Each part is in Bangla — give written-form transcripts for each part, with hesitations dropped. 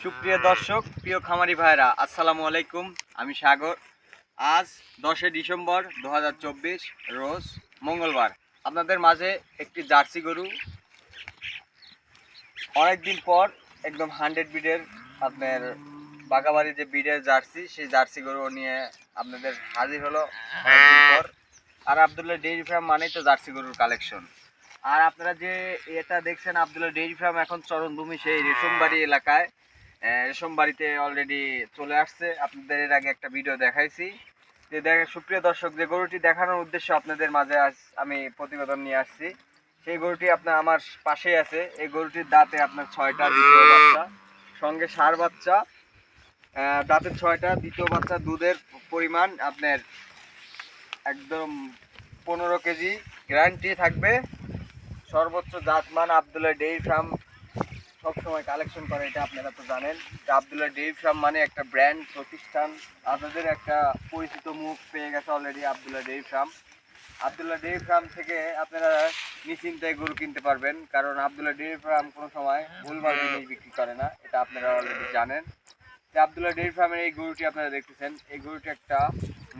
সুপ্রিয় দর্শক, প্রিয় খামারি ভাইরা, আসসালামু আলাইকুম। আমি সাগর। আজ 10 ডিসেম্বর 2024 রোজ মঙ্গলবার আপনাদের মাঝে একটি জার্সি গরু অনেকদিন পর একদম 100 বিডের আপনার বাগাবাড়ি যে বিডের জার্সি, সেই জার্সি গরু নিয়ে আপনাদের হাজির হলো অনেকদিন পর। আর আবদুল্লাহ ডেইরি ফার্ম মানেই তো জার্সি গরুর কালেকশন। আর আপনারা যে এটা দেখছেন আবদুল্লাহ ডেইরি ফার্ম, এখন চরণভূমি সেই রেশমবাড়ি এলাকায়। রেশমবাড়িতে অলরেডি চলে আসছে। আপনাদের এর আগে একটা ভিডিও দেখাইছি। যে সুপ্রিয় দর্শক, যে গরুটি দেখানোর উদ্দেশ্যে আপনাদের মাঝে আজ আমি প্রতিবেদন নিয়ে আসছি, সেই গরুটি আপনার আমার পাশেই আছে। এই গরুটির দাঁতে আপনার 6টা, দ্বিতীয় বাচ্চা, সঙ্গে ষাঁড় বাচ্চা। দাঁতের 6টা, দ্বিতীয় বাচ্চা। দুধের পরিমাণ আপনার একদম 15 কেজি গ্যারান্টি থাকবে। সর্বোচ্চ জাতমান আবদুল্লাহ ডেইরি ফার্ম সবসময় কালেকশন করে, এটা আপনারা তো জানেন। আবদুল্লাহ ডেইরি ফার্ম মানে একটা ব্র্যান্ড প্রতিষ্ঠান। আপনাদের একটা পরিচিত মুখ পেয়ে গেছে already Abdullah dairy farm. Abdullah dairy farm থেকে আপনারা নিশ্চিন্তায় গরু কিনতে পারবেন, কারণ আবদুল্লাহ ডেইরি ফার্ম কোনো সময় ভুলভাল জিনিস বিক্রি করে না, এটা আপনারা অলরেডি জানেন। আবদুল্লাহ ডেইরি ফার্মের এই গরুটি আপনারা দেখতেছেন, এই গরুটি একটা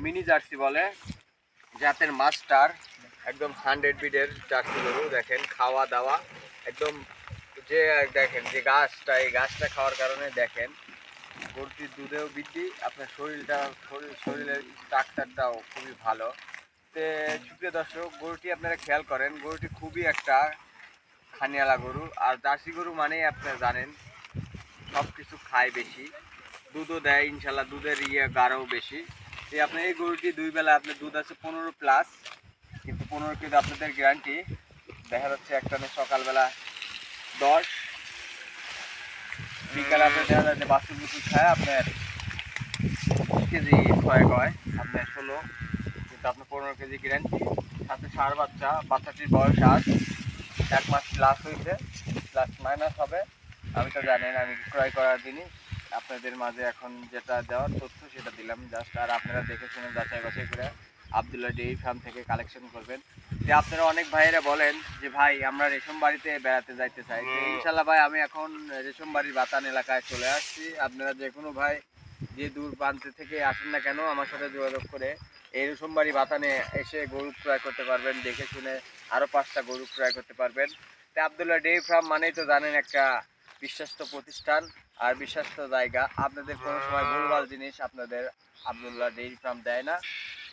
মিনি জার্সি বলে, জাতের মাস্টার, একদম 100 বিডের জার্সি গরু। দেখেন খাওয়া দাওয়া একদম, যে দেখেন যে গাছটা, এই গাছটা খাওয়ার কারণে দেখেন গরুটির দুধেও বৃদ্ধি, আপনার শরীরের স্ট্রাকচারটাও খুবই ভালো। তো সুপ্রিয় দর্শক, গরুটি আপনারা খেয়াল করেন, গরুটি খুবই একটা খানিয়ালা গরু। আর জার্সি গরু মানেই আপনারা জানেন সব কিছু খায় বেশি, দুধও দেয় ইনশাল্লাহ, দুধের গাঢ়ও বেশি। তো আপনার এই গরুটি 2 বেলা আপনার দুধ আছে 15+, কিন্তু 15 কিন্তু আপনাদের গ্যারান্টি। দেখা যাচ্ছে একটা সকালবেলা 10, বিকালে আপনার দেখা যাচ্ছে বাছুর বুছুর খায় আপনার কেজি ছয়েক হয়, আপনার 16, কিন্তু আপনার 15 কেজি গ্যারান্টি। সাথে ষাঁড় বাচ্চা, বাচ্চাটির বয়স আজ 1 মাস প্লাস হয়েছে, প্লাস মাইনাস হবে। আমি তো জানেন আমি ক্রয় করার জিনিস আপনাদের মাঝে এখন যেটা দেওয়ার তথ্য সেটা দিলাম জাস্ট। আর আপনারা দেখে শুনে যাচাই বাছাই করে আবদুল্লাহ ডেইরি ফার্ম থেকে কালেকশন করবেন। যে আপনারা অনেক ভাইয়েরা বলেন যে ভাই আমরা রেশমবাড়িতে বেড়াতে যাইতে চাই। ইনশাল্লাহ ভাই, আমি এখন রেশমবাড়ির বাতান এলাকায় চলে আসছি। আপনারা যে কোনো ভাই যে দূর প্রান্ত থেকে আসেন না কেন, আমার সাথে যোগাযোগ করে এই রেশমবাড়ি বাতানে এসে গরু ক্রয় করতে পারবেন, দেখে শুনে আরও 5টা গরু ক্রয় করতে পারবেন। তো আবদুল্লাহ ডেইরি ফার্ম মানেই তো জানেন একটা বিশ্বস্ত প্রতিষ্ঠান আর বিশ্বস্ত জায়গা। আপনাদের কোনো সময় ভুলভাল জিনিস আপনাদের আবদুল্লাহ ডেইরি ফার্ম দেয় না।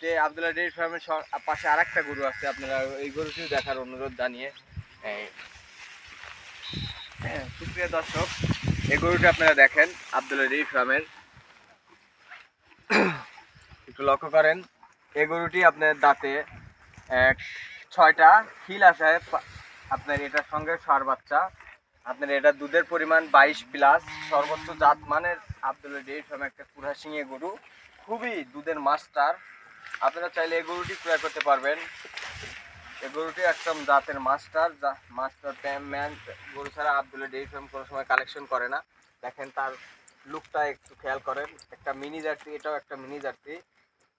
যে আবদুল্লাহ ডেইরি ফার্মের পাশে আরেকটা গরু আছে, আপনারা এই গরুটিও দেখার অনুরোধ জানিয়ে। সুপ্রিয় দর্শক, এই গরুটি আপনারা দেখেন আবদুল্লাহ ডেইরি ফার্মের, একটু লক্ষ্য করেন। এই গরুটি আপনার দাঁতে 6টা খিল আছে। আপনার এটার সঙ্গে ষাঁড় বাচ্চা, আপনার এটা দুধের পরিমাণ 22+, সর্বোচ্চ জাত মানের আবদুল্লাহ ডেইরি ফার্মে একটা কুরাশিঙে গরু, খুবই দুধের মাস্টার। আপনারা চাইলে এই গরুটি ক্রয় করতে পারবেন। এই গরুটি একদম জাতের মাস্টার ম্যান গরু ছাড়া আবদুল্লাহ ডেইরি ফার্ম কোনো সময় কালেকশন করে না। দেখেন তার লুকটা একটু খেয়াল করেন, একটা মিনি জার্সি, এটাও একটা মিনি জার্সি।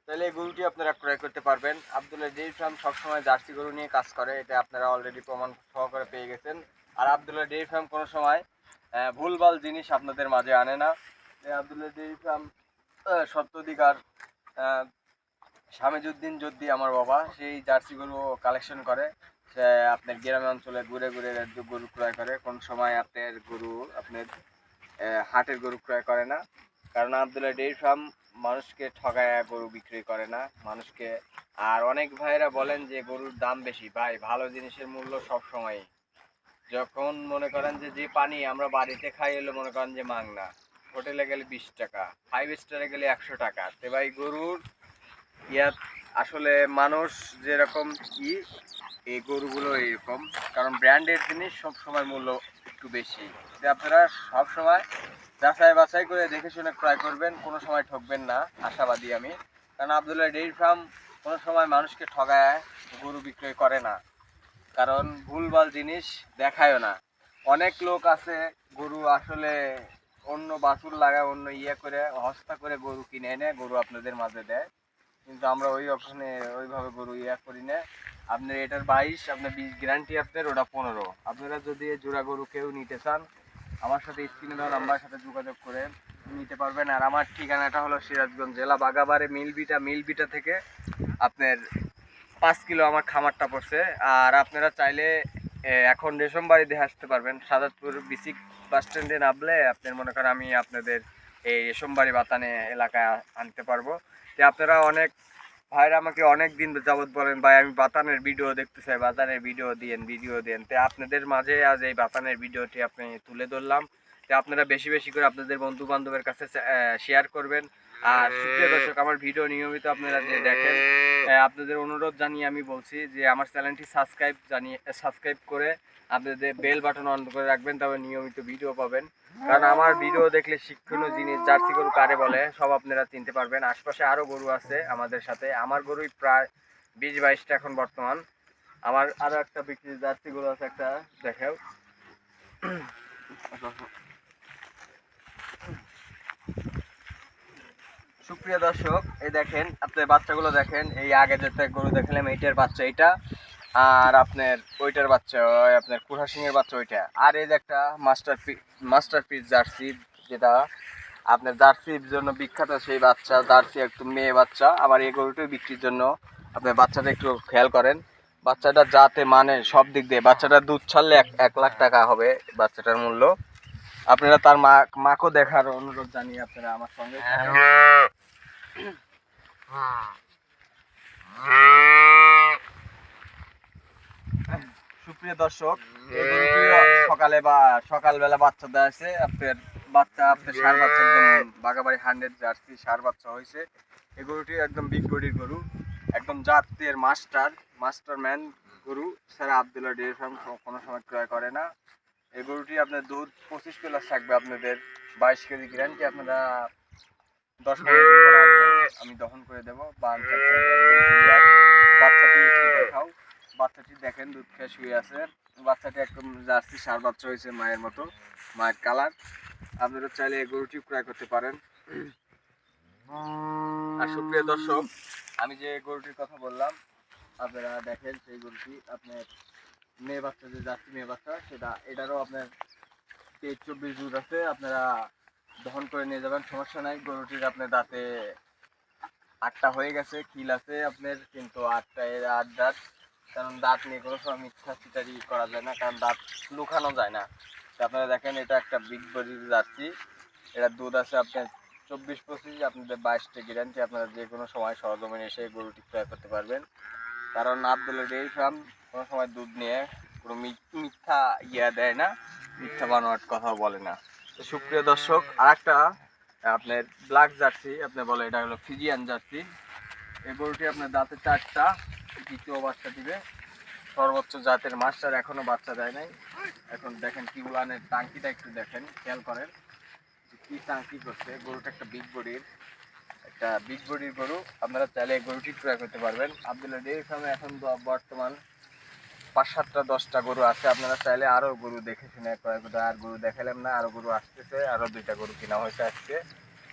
তাহলে এই গরুটি আপনারা ক্রয় করতে পারবেন। আবদুল্লাহ ডেইরি ফার্ম সবসময় জার্সি গরু নিয়ে কাজ করে, এটা আপনারা অলরেডি প্রমাণ সহকারে পেয়ে গেছেন। আর আবদুল্লাহ ডেইরি ফার্ম কোনো সময় ভুলভাল জিনিস আপনাদের মাঝে আনে না। আবদুল্লাহ ডেইরি ফার্ম সত্যধিকার শামিজউদ্দিন জদ্দি আমার বাবা, সেই জার্সি গরু কালেকশন করে। সে আপনার গ্রাম অঞ্চলে ঘুরে ঘুরে গরু ক্রয় করে, কোন সময় আপনার গরু আপনার হাটের গরু ক্রয় করে না। কারণ আবদুল্লাহ ডেইরি ফার্ম মানুষকে ঠগায় গরু বিক্রি করে না মানুষকে। আর অনেক ভাইরা বলেন যে গরুর দাম বেশি, ভাই ভালো জিনিসের মূল্য সব সময়। যখন মনে করেন যে পানি আমরা বাড়িতে খাই এলো মনে করেন যে মাংনা, হোটেলে গেলে 20 টাকা, 5 স্টারে গেলে 100 টাকা। তো ভাই গরুর ইয়াত আসলে মানুষ যেরকম কি, এই গরুগুলো এইরকম, কারণ ব্র্যান্ডের জিনিস সব সময় মূল্য একটু বেশি। যে আপনারা সব সময় যাচাই বাছাই করে দেখে শুনে ক্রয় করবেন, কোনো সময় ঠকবেন না, আশাবাদী আমি। কারণ আবদুল্লাহ ডেইরি ফার্ম কোনো সময় মানুষকে ঠগায় গরু বিক্রয় করে না, কারণ ভুলভাল জিনিস দেখায়ও না। অনেক লোক আছে গরু আসলে অন্য বাছুর লাগায় অন্য করে হস্তা করে গরু কিনে এনে গরু আপনাদের মাঝে দেয়, কিন্তু আমরা ওখানে ওইভাবে গরু করি না। আপনার এটার 22, আপনার 20 গ্যারান্টি, আপনার ওটা 15। আপনারা যদি জোড়া গরু কেউ নিতে চান আমার সাথে স্ক্রিনে দেওয়া নাম্বারের সাথে যোগাযোগ করে নিতে পারবেন। আর আমার ঠিকানাটা হলো সিরাজগঞ্জ জেলা বাগাবাড়ি মিলবিটা থেকে আপনার 5 কিলো আমার খামারটা পড়ছে। আর আপনারা চাইলে এখন রেশমবাড়ি দিয়ে আসতে পারবেন, সাজাদপুর বিসিক বাস স্ট্যান্ডে নামলে আপনার মনে করেন আমি আপনাদের এই রেশমবাড়ি বাতানে এলাকায় আনতে পারবো। যে আপনারা অনেক ভাইরা আমাকে অনেক দিন যাবত বলেন ভাই আমি বাতানের ভিডিও দেখতে চাই, বাতানের ভিডিও দেন। তো আপনাদের মাঝে আজ এই বাতানের ভিডিওটি আপনি তুলে ধরলাম। তো আপনারা বেশি বেশি করে আপনাদের বন্ধু বান্ধবের কাছে শেয়ার করবেন। আর সুপ্রিয় দর্শক, আমার ভিডিও নিয়মিত আপনারা যে দেখেন, আপনাদের অনুরোধ জানিয়ে আমি বলছি যে আমার চ্যানেলটি সাবস্ক্রাইব করে আপনাদের বেল বাটন অন করে রাখবেন, তবে নিয়মিত ভিডিও পাবেন। কারণ আমার ভিডিও দেখলে শিক্ষণীয় জিনিস, জার্সি গরু কারে বলে সব আপনারা চিনতে পারবেন। আশপাশে আরও গরু আছে আমাদের সাথে, আমার গরুই প্রায় 20-22টা এখন বর্তমান। আমার আরও একটা বিক্রি জার্সি গরু আছে, একটা দেখাও। সুপ্রিয় দর্শক, এই দেখেন আপনার বাচ্চাগুলো দেখেন, এই আগে যেটা গরু দেখালাম এইটার বাচ্চা এইটা, আর আপনার ওইটার বাচ্চা আপনার কুড়া সিংয়ের বাচ্চা ওইটা। আর এই যে একটা মাস্টারপিস জার্সি, যেটা আপনার জার্সির জন্য বিখ্যাত, সেই বাচ্চা জার্সি একদম মেয়ে বাচ্চা। আবার এই গরুটিও বিক্রির জন্য আপনার বাচ্চাটা একটু খেয়াল করেন, বাচ্চাটা যাতে মানে সব দিক দিয়ে, বাচ্চাটা দুধ ছাড়লে 1 লাখ টাকা হবে বাচ্চাটার মূল্য। আপনারা তার মাকেও দেখার অনুরোধ জানিয়ে আপনারা আমার সঙ্গে। সুপ্রিয় দর্শক, এই গরুটি সকালবেলা বাচ্চা দেওয়া আছে। আপনার ষাঁড় বাচ্চা একদম বাগাবাড়ি 100 জার্সি ষাঁড় বাচ্চা হয়েছে। এই গরুটি একদম বিগ বডির গরু, একদম জাতের মাস্টারম্যান গরু ছাড়া আবদুল্লাহ ডেইরি ফার্ম কোনো সময় ক্রয় করে না। এই গরুটি আপনার দুধ 25+ থাকবে, আপনাদের 22 কেজি গ্যারান্টি। আপনারা 10 আমি দহন করে দেবো। বাচ্চাটি দেখাও, বাচ্চাটি দেখেন দুধ খেয়ে শুয়ে আছে। বাচ্চাটি একদম জার্সি ষাঁড় বাচ্চা হয়েছে, মায়ের মতো, মায়ের কালার। আপনারা চাইলে এই গরুটি ক্রয় করতে পারেন। আর সুপ্রিয় দর্শক, আমি যে গরুটির কথা বললাম আপনারা দেখেন, সেই গরুটি আপনার মেয়ে বাচ্চা, যে জার্সি মেয়ে বাচ্চা, এটারও আপনার 23-24 দুধ আছে। আপনারা দহন করে নিয়ে যাবেন, সমস্যা নাই। গরুটির আপনার দাঁতে 8টা হয়ে গেছে, কিল আছে আপনার, কিন্তু 8টা এর 8 দাঁত। কারণ দাঁত নিয়ে কোনো সময় মিথ্যা চিটারি করা যায় না, কারণ দাঁত লুকানো যায় না। তো আপনারা দেখেন এটা একটা বিগ বডির জার্সি। এটা দুধ আছে আপনার 24-25, আপনাদের 22টা গ্যারান্টি। আপনারা যে কোনো সময় সরজমিনে এসে গরুটি ক্রয় করতে পারবেন। কারণ আব্দুল্লাহ ডেইরি ফার্ম কোনো সময় দুধ নিয়ে কোনো মিথ্যা দেয় না, মিথ্যা বানোয়াট কথাও বলে না। তো সুপ্রিয় দর্শক, আর একটা আপনার ব্ল্যাক জার্সি, আপনি বলে এটা হলো ফিজিয়ান জার্সি। এই গরুটি আপনার দাঁতে 4টা, দ্বিতীয় বাচ্চা দিবে। সর্বোচ্চ জাতের মাস্টার, এখনো বাচ্চা দেয় নাই। এখন দেখেন কি উলানের টাঙ্কিটা একটু দেখেন, খেয়াল করেন যে কি টাঙ্কি করছে। গরুটা একটা বিগ বডির গরু। আপনারা চাইলে এই গরুটি ক্রয় করতে পারবেন। আব্দুল্লাহ ডেইরি ফার্মে এখন বর্তমান 5-7টা 10টা গরু আছে। আপনারা চাইলে আরও গরু দেখে শুনে ক্রয় করতে। আর গরু দেখালাম না, আরও গরু আসতেছে, আরও 2টা গরু কেনা হয়েছে আজকে।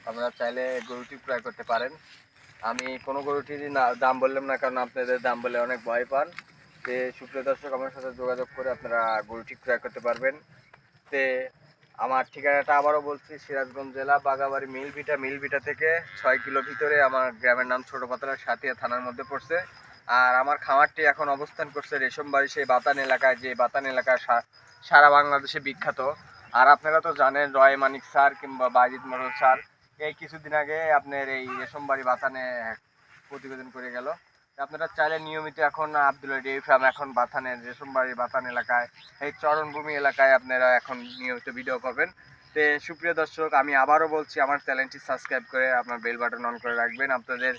আপনারা চাইলে গরুটি ক্রয় করতে পারেন। আমি কোনো গরুটিরই দাম বললাম না, কারণ আপনাদের দাম বলে অনেক ভয় পান। যে সুপ্রিয় দর্শক, আমার সাথে যোগাযোগ করে আপনারা গরুটি ক্রয় করতে পারবেন। তে আমার ঠিকানাটা আবারও বলছি, সিরাজগঞ্জ জেলা বাগাবাড়ি মিলভিটা থেকে 6 কিলো ভিতরে আমার গ্রামের নাম ছোট পাতলা, সাতিয়া থানার মধ্যে পড়ছে। আর আমার খামারটি এখন অবস্থান করছে রেশমবাড়ি, সেই বাতান এলাকায়, যে বাতান এলাকা সারা বাংলাদেশে বিখ্যাত। আর আপনারা তো জানেন রয় মানিক স্যার কিংবা বাজিদ মরল স্যার এই কিছুদিন আগে আপনার এই রেশমবাড়ি বাতানে প্রতিবেদন করে গেল। আপনারা চাইলে নিয়মিত এখন আব্দুল্লাহ ডেইরি ফার্ম এখন বাথানের রেশমবাড়ি বাতান এলাকায়, এই চরণভূমি এলাকায় আপনারা এখন নিয়মিত ভিডিও করবেন। তো সুপ্রিয় দর্শক, আমি আবারও বলছি, আমার চ্যানেলটি সাবস্ক্রাইব করে আপনার বেল বাটন অন করে রাখবেন। আপনাদের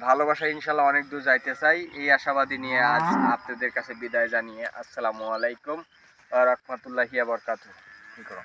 ভালোবাসা ইনশাল্লাহ অনেক দূর যাইতে চাই, এই আশাবাদী নিয়ে আজ আপনাদের কাছে বিদায় জানিয়ে আসসালামু আলাইকুম ওয়া রাহমাতুল্লাহি ওয়া বারাকাতুহু। কি করো?